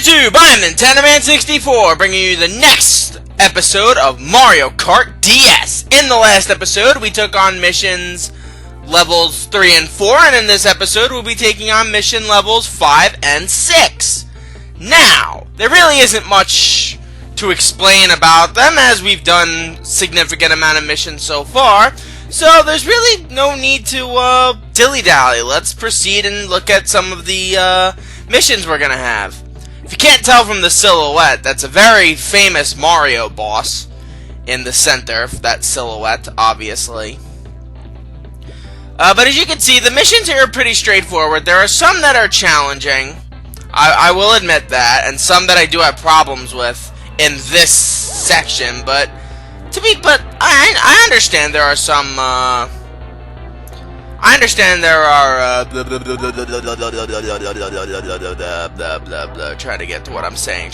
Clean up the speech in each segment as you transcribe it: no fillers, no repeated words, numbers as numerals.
YouTube, I'm Nintendo Man 64, bringing you the next episode of Mario Kart DS. In the last episode, we took on missions levels 3 and 4, and in this episode, we'll be taking on mission levels 5 and 6. Now, there really isn't much to explain about them, as we've done significant amount of missions so far, so there's really no need to dilly-dally. Let's proceed and look at some of the missions we're gonna have. If you can't tell from the silhouette, that's a very famous Mario boss in the center of that silhouette, obviously. But as you can see, the missions here are pretty straightforward. There are some that are challenging, I will admit that, and some that I do have problems with in this section, but I understand there are some, I understand there are, trying to get to what I'm saying,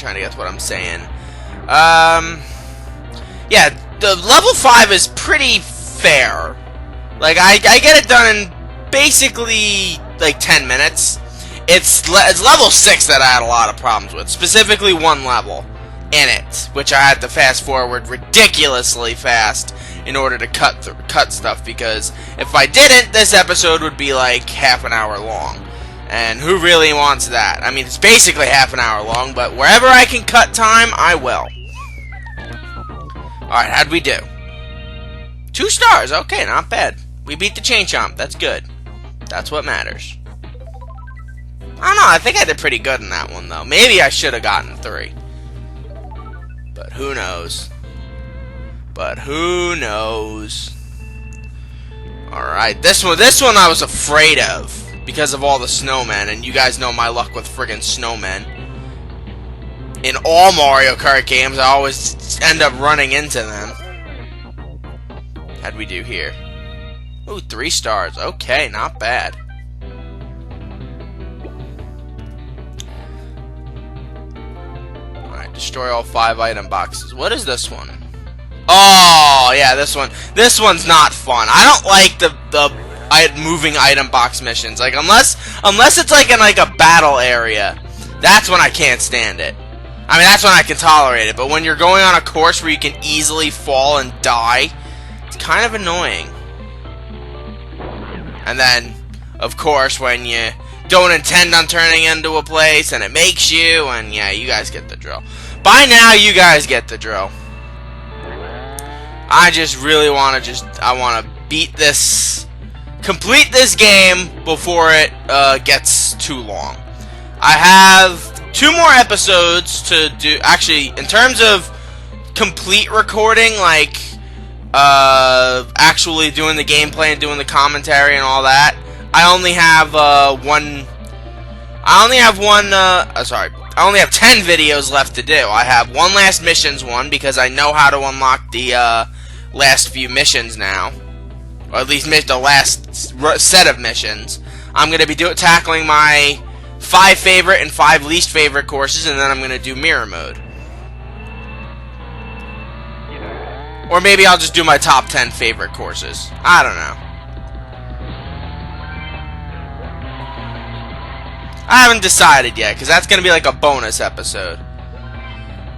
yeah, the level 5 is pretty fair. Like, I get it done in basically, like, 10 minutes. It's level 6 that I had a lot of problems with, specifically one level in it, which I had to fast forward ridiculously fast in order to cut stuff, because if I didn't, this episode would be like half an hour long, and who really wants that? I mean, it's basically half an hour long, but wherever I can cut time, I will. Alright, how'd we do? 2 stars, okay, not bad. We beat the Chain Chomp, that's good. That's what matters. I don't know, I think I did pretty good in that one, though. Maybe I should have gotten 3. But who knows? Alright, this one I was afraid of because of all the snowmen, and you guys know my luck with friggin' snowmen. In all Mario Kart games, I always end up running into them. How'd we do here? Ooh, 3 stars. Okay, not bad. Alright, destroy all 5 item boxes. What is this one? Oh, yeah, this one's not fun. I don't like the moving item box missions. Like, unless it's like in like a battle area, that's when I can't stand it. I mean, that's when I can tolerate it. But when you're going on a course where you can easily fall and die, it's kind of annoying. And then, of course, when you don't intend on turning into a place and it makes you, and yeah, you guys get the drill. By now, you guys get the drill. I just really want to beat this, complete this game before it gets too long. I have 2 more episodes to do. Actually, in terms of complete recording, like actually doing the gameplay and doing the commentary and all that, I only have one. I only have 10 videos left to do. I have one last missions one because I know how to unlock the last few missions now, or at least the last set of missions. I'm going to be tackling my 5 favorite and 5 least favorite courses, and then I'm going to do mirror mode. Or maybe I'll just do my top 10 favorite courses. I don't know. I haven't decided yet, because that's going to be like a bonus episode.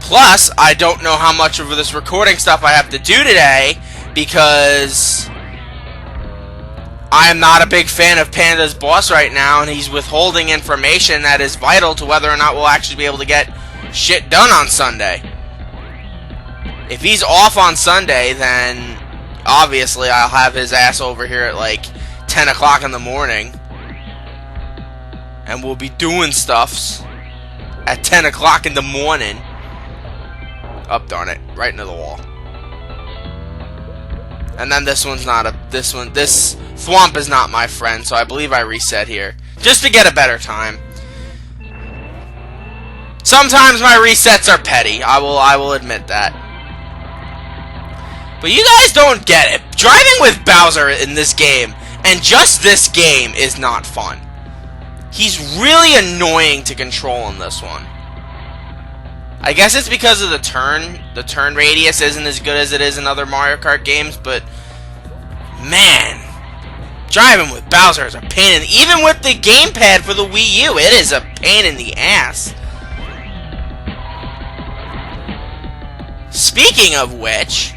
Plus, I don't know how much of this recording stuff I have to do today, because I am not a big fan of Panda's boss right now, and he's withholding information that is vital to whether or not we'll actually be able to get shit done on Sunday. If he's off on Sunday, then obviously I'll have his ass over here at like 10 o'clock in the morning, and we'll be doing stuffs at 10 o'clock in the morning. Oh, darn it. Right into the wall. And then this Thwomp is not my friend, so I believe I reset here. Just to get a better time. Sometimes my resets are petty. I will admit that. But you guys don't get it. Driving with Bowser in this game, and just this game, is not fun. He's really annoying to control in this one. I guess it's because of the turn radius isn't as good as it is in other Mario Kart games, but man, driving with Bowser is a pain in, even with the gamepad for the Wii U, it is a pain in the ass. speaking of which,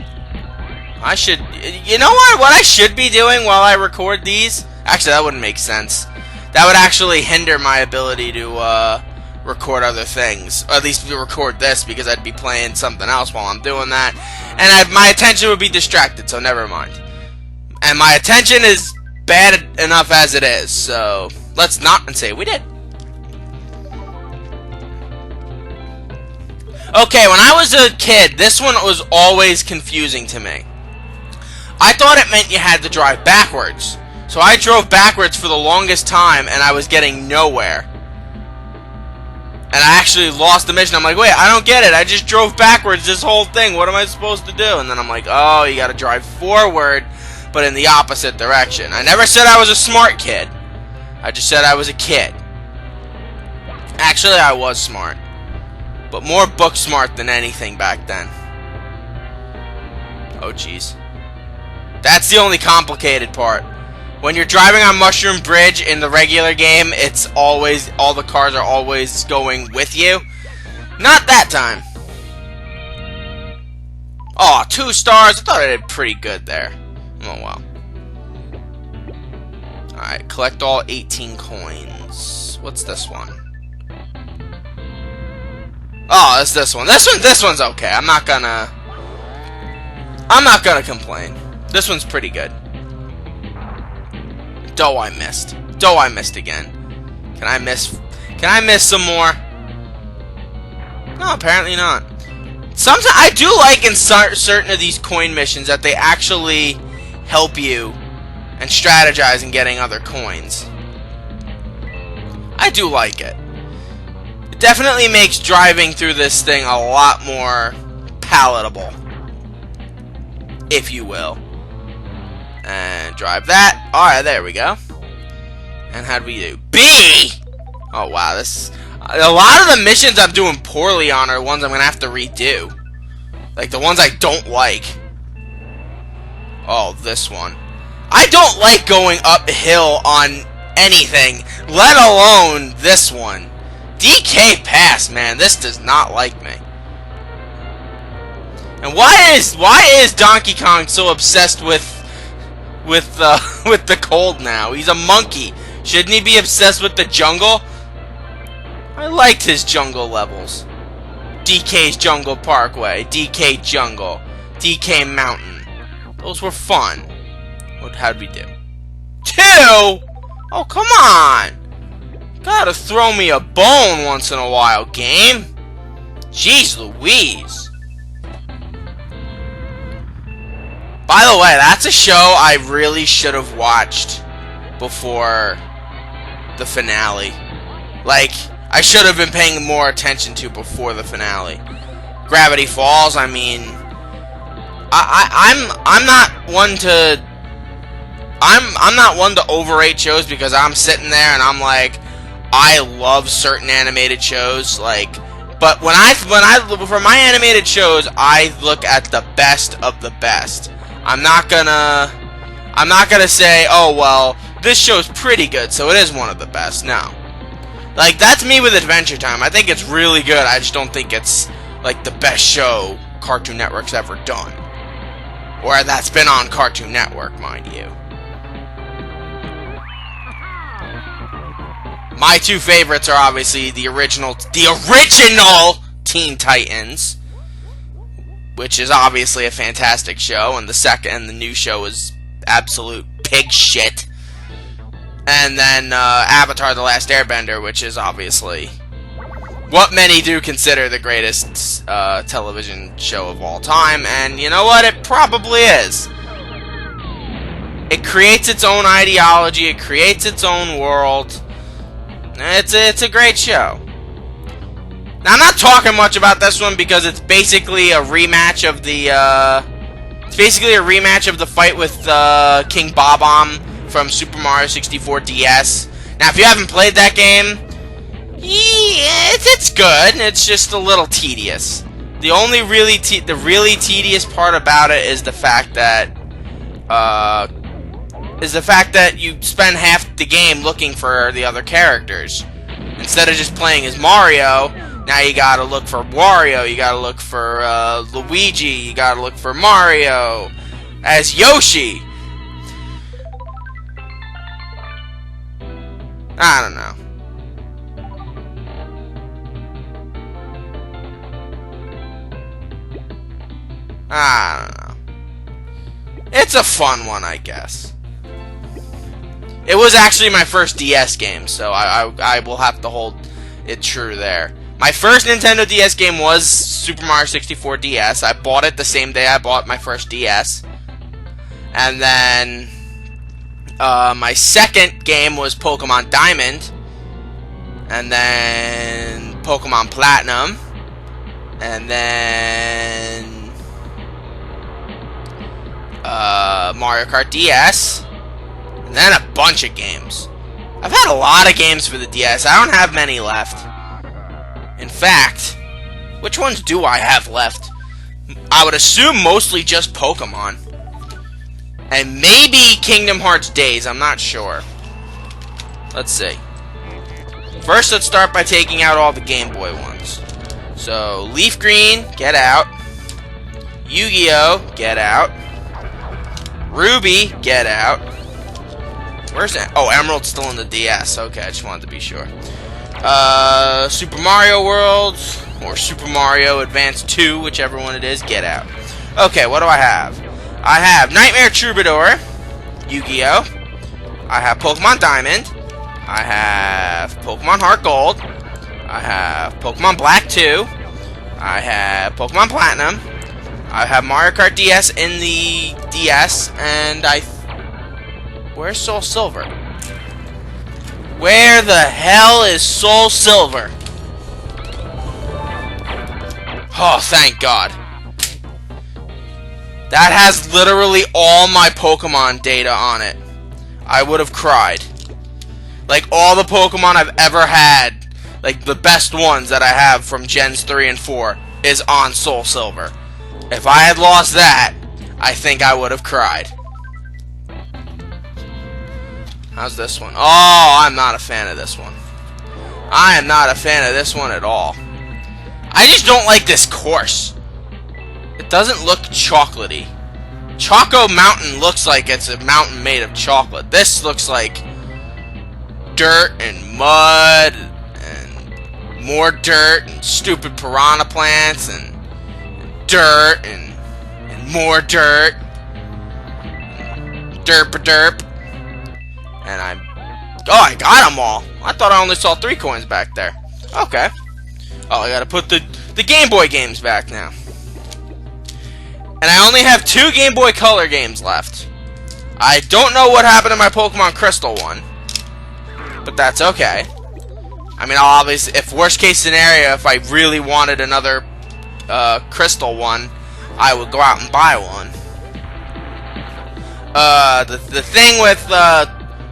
I should... You know what I should be doing while I record these? Actually, that wouldn't make sense. That would actually hinder my ability to record other things. Or at least record this, because I'd be playing something else while I'm doing that. And my attention would be distracted, so never mind. And my attention is bad enough as it is, so let's not say we did. Okay, when I was a kid, this one was always confusing to me. I thought it meant you had to drive backwards. So I drove backwards for the longest time, and I was getting nowhere. And I actually lost the mission. I'm like, wait, I don't get it. I just drove backwards this whole thing. What am I supposed to do? And then I'm like, oh, you gotta drive forward, but in the opposite direction. I never said I was a smart kid. I just said I was a kid. Actually, I was smart. But more book smart than anything back then. Oh, jeez. That's the only complicated part. When you're driving on Mushroom Bridge in the regular game, it's always, all the cars are always going with you. Not that time. Oh, 2 stars. I thought I did pretty good there. Oh, well. Alright, collect all 18 coins. What's this one? Oh, it's this one. This one's okay. I'm not gonna complain. This one's pretty good. Dough I missed. Dough I missed again. Can I miss some more? No, apparently not. Sometimes I do like in certain of these coin missions that they actually help you and strategize in getting other coins. I do like it. It definitely makes driving through this thing a lot more palatable, if you will. And drive that. Alright, there we go. And how'd we do? B! Oh, wow. A lot of the missions I'm doing poorly on are ones I'm going to have to redo. Like, the ones I don't like. Oh, this one. I don't like going uphill on anything, let alone this one. DK Pass, man. This does not like me. And why is Donkey Kong so obsessed with the cold now? He's a monkey. Shouldn't he be obsessed with the jungle? I liked his jungle levels. DK's Jungle Parkway, DK Jungle, DK Mountain. Those were fun. How'd we do? 2? Oh, come on! Gotta throw me a bone once in a while, game. Jeez Louise. By the way, that's a show I really should have watched before the finale. Like, I should have been paying more attention to before the finale. Gravity Falls, I mean, I'm not one to overrate shows, because I'm sitting there and I'm like, I love certain animated shows, like, but when I for my animated shows, I look at the best of the best. I'm not gonna say, oh well, this show's pretty good, so it is one of the best. No. Like, that's me with Adventure Time. I think it's really good. I just don't think it's, like, the best show Cartoon Network's ever done. Or that's been on Cartoon Network, mind you. My 2 favorites are obviously the original Teen Titans, which is obviously a fantastic show, and the new show is absolute pig shit. And then Avatar: The Last Airbender, which is obviously what many do consider the greatest television show of all time, and you know what? It probably is. It creates its own ideology, it creates its own world. It's a great show. Now, I'm not talking much about this one because it's basically a rematch of the fight with King Bob-omb from Super Mario 64 DS. Now, if you haven't played that game, yeah, it's good. It's just a little tedious. The only really tedious part about it is the fact that you spend half the game looking for the other characters instead of just playing as Mario. Now you gotta look for Wario, you gotta look for Luigi, you gotta look for Mario as Yoshi. I don't know. I don't know. It's a fun one, I guess. It was actually my first DS game, so I will have to hold it true there. My first Nintendo DS game was Super Mario 64 DS. I bought it the same day I bought my first DS. And then my second game was Pokemon Diamond. And then Pokemon Platinum. And then Mario Kart DS. And then a bunch of games. I've had a lot of games for the DS. I don't have many left. In fact, which ones do I have left? I would assume mostly just Pokemon. And maybe Kingdom Hearts Days, I'm not sure. Let's see. First, let's start by taking out all the Game Boy ones. So, Leaf Green, get out. Yu-Gi-Oh, get out. Ruby, get out. Where's that? Oh, Emerald's still in the DS. Okay, I just wanted to be sure. Super Mario World, or Super Mario Advance 2, whichever one it is, get out. Okay, what do I have? I have Nightmare Troubadour, Yu-Gi-Oh! I have Pokemon Diamond. I have Pokemon Heart Gold. I have Pokemon Black 2. I have Pokemon Platinum. I have Mario Kart DS in the DS, and where's Soul Silver? Where the hell is Soul Silver? Oh, thank God. That has literally all my Pokemon data on it. I would have cried. Like, all the Pokemon I've ever had, like, the best ones that I have from Gens 3 and 4, is on Soul Silver. If I had lost that, I think I would have cried. How's this one? Oh, I'm not a fan of this one. I am not a fan of this one at all. I just don't like this course. It doesn't look chocolatey. Choco Mountain looks like it's a mountain made of chocolate. This looks like dirt and mud and more dirt and stupid piranha plants and dirt and more dirt. Derp-a-derp. And oh, I got them all. I thought I only saw 3 coins back there. Okay. Oh, I gotta put the Game Boy games back now. And I only have 2 Game Boy Color games left. I don't know what happened to my Pokemon Crystal one. But that's okay. I mean, I'll obviously, if worst case scenario, if I really wanted another Crystal one, I would go out and buy one. The thing with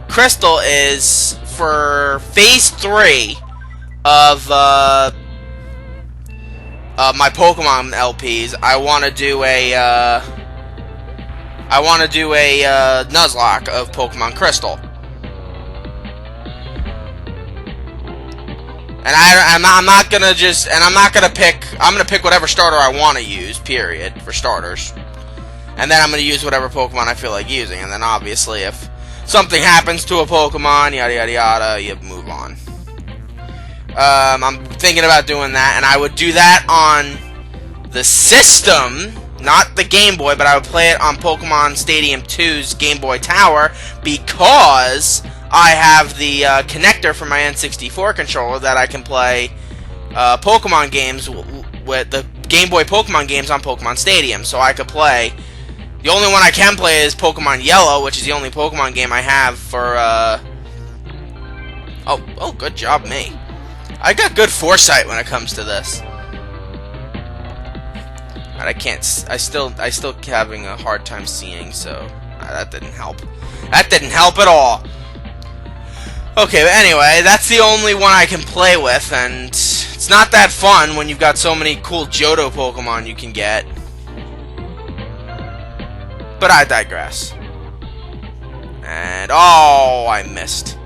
Crystal is for Phase 3 of my Pokemon LPs. I want to do a Nuzlocke of Pokemon Crystal, and I'm not gonna just, and I'm not gonna pick. I'm gonna pick whatever starter I want to use. Period, for starters, and then I'm gonna use whatever Pokemon I feel like using, and then obviously if something happens to a Pokemon, yada yada yada, you move on. I'm thinking about doing that, and I would do that on the system, not the Game Boy, but I would play it on Pokemon Stadium 2's Game Boy Tower, because I have the connector for my N64 controller that I can play Pokemon games with the Game Boy Pokemon games on Pokemon Stadium, so I could play. The only one I can play is Pokemon Yellow, which is the only Pokemon game I have for, Oh, good job, me. I got good foresight when it comes to this. And I still having a hard time seeing, so that didn't help. That didn't help at all. Okay, but anyway, that's the only one I can play with, and it's not that fun when you've got so many cool Johto Pokemon you can get. But I digress. And, oh, I missed.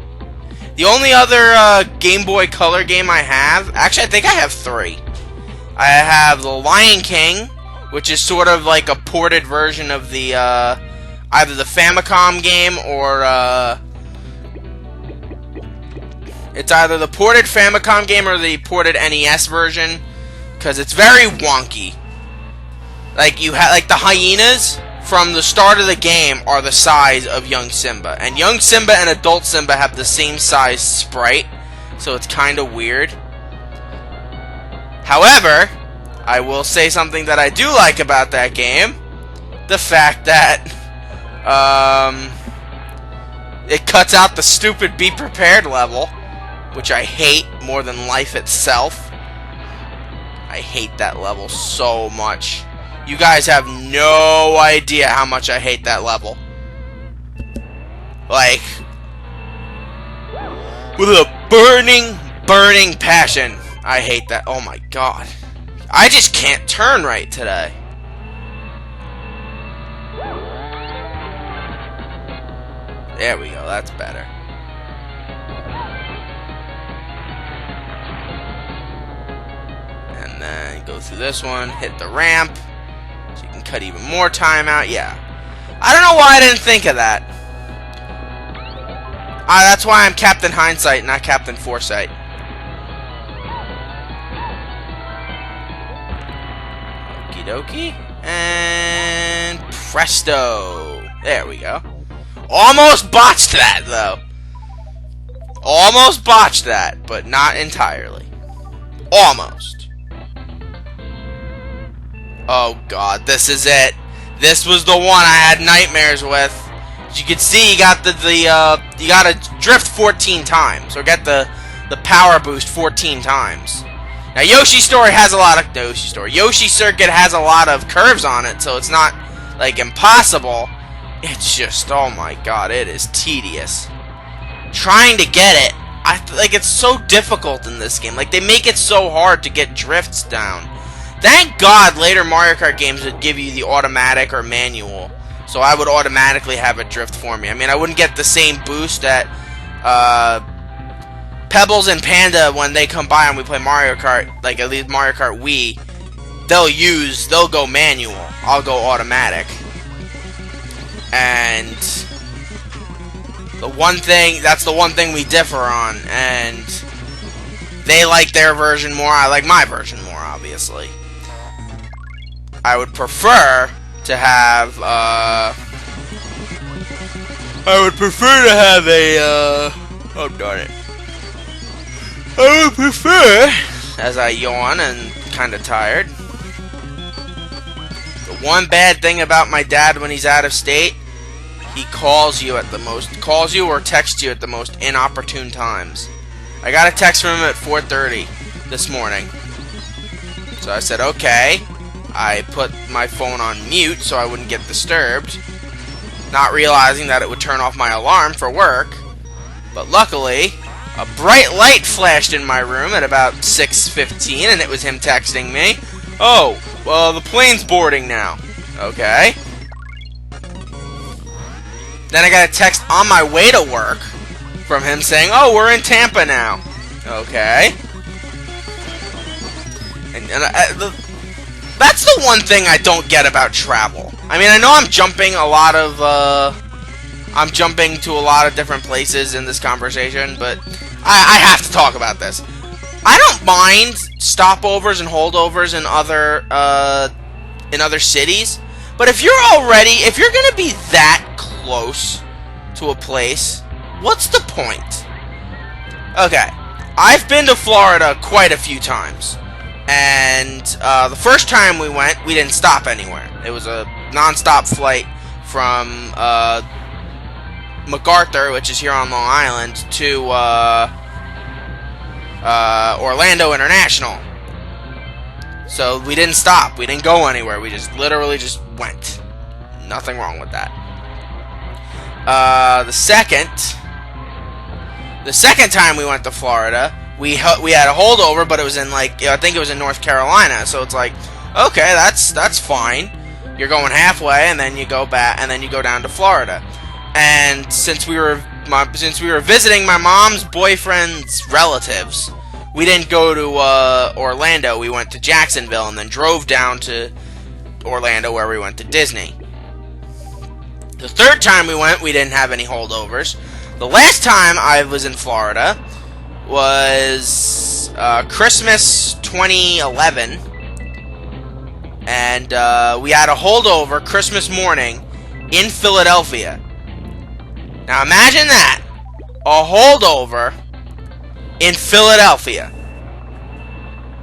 The only other Game Boy Color game I have, actually I think I have 3. I have The Lion King, which is sort of like a ported version of the either the Famicom game or it's either the ported Famicom game or the ported NES version, because it's very wonky. Like you have like the hyenas from the start of the game are the size of young Simba, and young Simba and adult Simba have the same size sprite, so it's kind of weird. However, I will say something that I do like about that game: the fact that it cuts out the stupid "Be Prepared" level, which I hate more than life itself. I hate that level so much. You guys have no idea how much I hate that level. Like, with a burning, burning passion, I hate that. Oh my god. I just can't turn right today. There we go, that's better. And then go through this one, hit the ramp. So you can cut even more time out. Yeah. I don't know why I didn't think of that. That's why I'm Captain Hindsight, not Captain Foresight. Okie dokie. And presto. There we go. Almost botched that, though. Almost botched that, but not entirely. Almost. Oh god, this is it. This was the one I had nightmares with. As you can see, you got you gotta drift 14 times, or get the power boost 14 times. Now Yoshi Circuit has a lot of curves on it, so it's not like impossible. It's just, oh my god, it is tedious. Trying to get it, like it's so difficult in this game. Like they make it so hard to get drifts down. Thank God later Mario Kart games would give you the automatic or manual, so I would automatically have it drift for me. I mean, I wouldn't get the same boost that Pebbles and Panda, when they come by and we play Mario Kart, like at least Mario Kart Wii, they'll go manual. I'll go automatic. And that's the one thing we differ on, and they like their version more, I like my version more, obviously. I would prefer to have, oh darn it. I would prefer, as I yawn and kinda tired, the one bad thing about my dad when he's out of state, he calls you or texts you at the most inopportune times. I got a text from him at 4:30 this morning. So I said, okay. I put my phone on mute so I wouldn't get disturbed, not realizing that it would turn off my alarm for work. But luckily, a bright light flashed in my room at about 6:15, and it was him texting me. Oh, well, the plane's boarding now. Okay. Then I got a text on my way to work from him saying, oh, we're in Tampa now. Okay. And that's the one thing I don't get about travel. I mean, I know I'm jumping to a lot of different places in this conversation, but I have to talk about this. I don't mind stopovers and holdovers in other cities, but if you're gonna be that close to a place, what's the point? Okay, I've been to Florida quite a few times, and the first time we went, we didn't stop anywhere. It was a non-stop flight from MacArthur, which is here on Long Island, to Orlando International. So we didn't stop. We didn't go anywhere. We just literally just went. Nothing wrong with that. The second time we went to Florida, we had a holdover, but it was in like, I think it was in North Carolina. So it's like, okay, that's fine. You're going halfway, and then you go back, and then you go down to Florida. And since since we were visiting my mom's boyfriend's relatives, we didn't go to Orlando. We went to Jacksonville and then drove down to Orlando where we went to Disney. The third time we went, we didn't have any holdovers. The last time I was in Florida was Christmas 2011, and we had a holdover Christmas morning in Philadelphia. Now imagine that, a holdover in Philadelphia.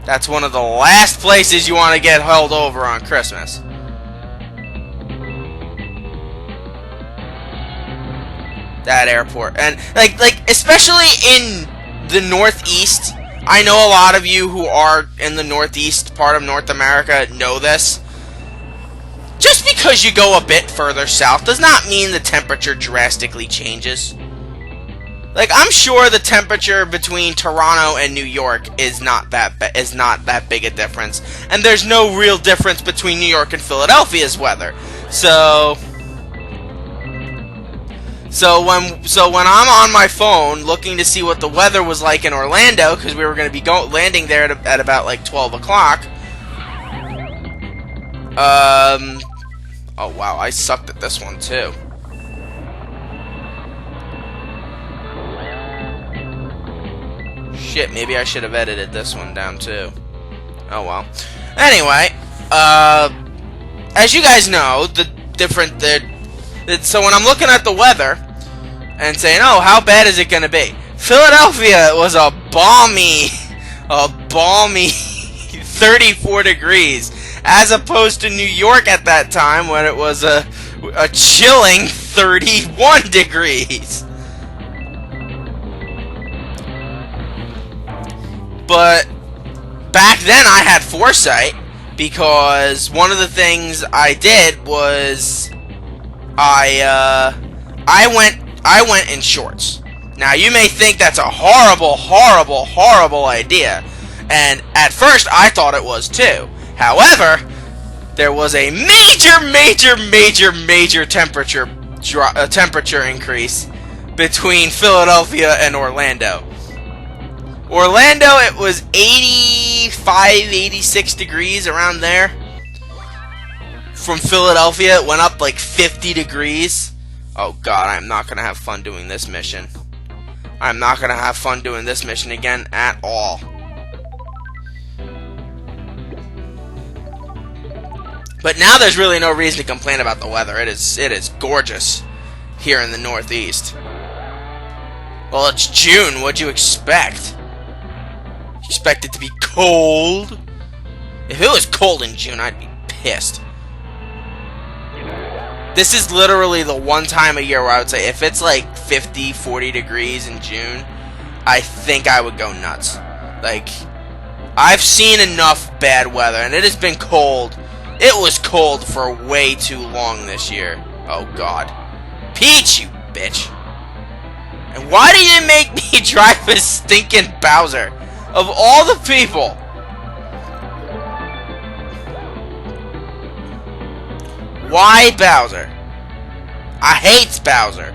That's one of the last places you want to get held over on Christmas. That airport. And like especially in the Northeast, I know a lot of you who are in the Northeast part of North America know this. Just because you go a bit further south does not mean the temperature drastically changes. Like, I'm sure the temperature between Toronto and New York is not that big a difference, and there's no real difference between New York and Philadelphia's weather. So when I'm on my phone looking to see what the weather was like in Orlando, because we were going to be landing there at about like 12 o'clock. Oh wow, I sucked at this one too. Shit, maybe I should have edited this one down too. Oh well. Anyway, as you guys know, so when I'm looking at the weather and saying, oh, how bad is it going to be? Philadelphia was a balmy 34 degrees, as opposed to New York at that time when it was a chilling 31 degrees. But back then I had foresight, because one of the things I did was I went in shorts. Now you may think that's a horrible idea, and at first I thought it was too. However, there was a major temperature increase between Philadelphia and Orlando. Orlando, it was 85, 86 degrees, around there. From Philadelphia, it went up like 50 degrees. Oh god, I'm not going to have fun doing this mission. I'm not going to have fun doing this mission again at all. But now there's really no reason to complain about the weather. It is gorgeous here in the Northeast. Well, it's June. What'd you expect? Expect it to be cold? If it was cold in June, I'd be pissed. This is literally the one time a year where I would say, if it's like 50, 40 degrees in June, I think I would go nuts. Like, I've seen enough bad weather, and it has been cold. It was cold for way too long this year. Oh god. Peach, you bitch. And why did you make me drive a stinking Bowser? Of all the people. Why Bowser? I hate Bowser.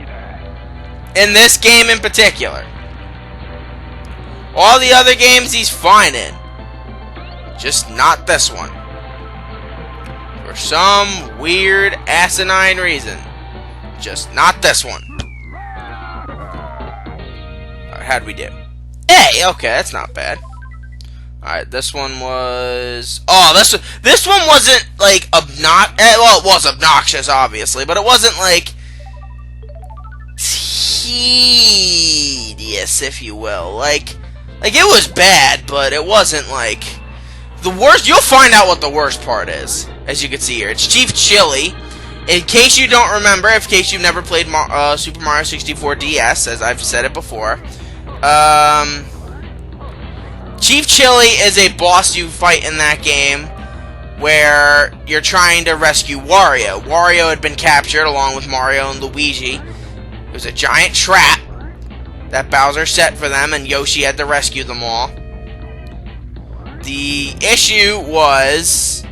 In this game in particular. All the other games he's fine in. Just not this one. For some weird asinine reason. Just not this one. Alright, how'd we do? Hey, okay, that's not bad. Alright, this one was... Oh, this one wasn't, like, well, it was obnoxious, obviously, but it wasn't, like, tedious, if you will. Like, it was bad, but it wasn't, like... The worst... You'll find out what the worst part is, as you can see here. It's Chief Chili. In case you don't remember, in case you've never played Super Mario 64 DS, as I've said it before... Chief Chili is a boss you fight in that game where you're trying to rescue Wario. Wario had been captured along with Mario and Luigi. It was a giant trap that Bowser set for them, and Yoshi had to rescue them all. The issue was,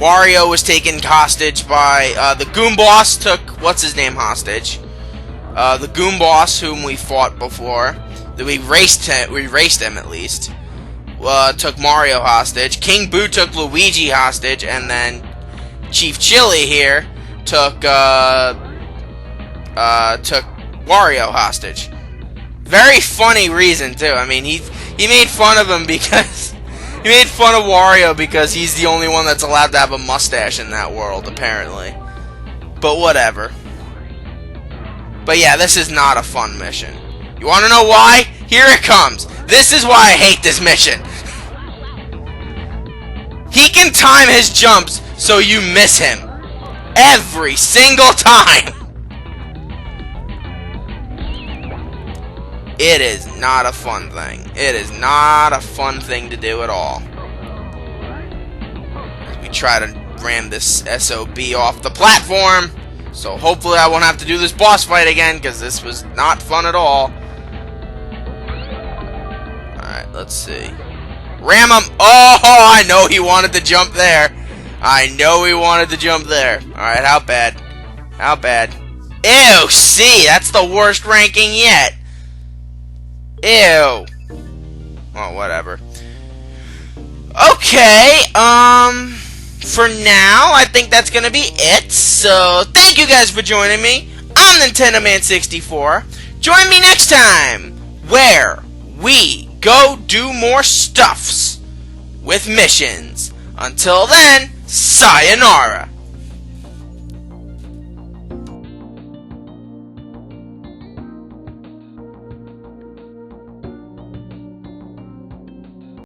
Wario was taken hostage by the Goon Boss. Took what's his name hostage? The Goon Boss, whom we fought before. That we raced him at least. Took Mario hostage. King Boo took Luigi hostage, and then Chief Chili here took Wario hostage. Very funny reason too. I mean, he made fun of him because he made fun of Wario because he's the only one that's allowed to have a mustache in that world, apparently. But whatever. But yeah, this is not a fun mission. You want to know why? Here it comes. This is why I hate this mission. He can time his jumps so you miss him. Every single time. It is not a fun thing. It is not a fun thing to do at all. As we try to ram this SOB off the platform. So hopefully I won't have to do this boss fight again, because this was not fun at all. Alright, let's see. Ram him! Oh, I know he wanted to jump there. I know he wanted to jump there. Alright, how bad? How bad? Ew, C! That's the worst ranking yet. Ew. Oh, whatever. Okay, for now, I think that's gonna be it. So, thank you guys for joining me. I'm Nintendo Man 64. Join me next time, where we go do more stuffs with missions. Until then, sayonara.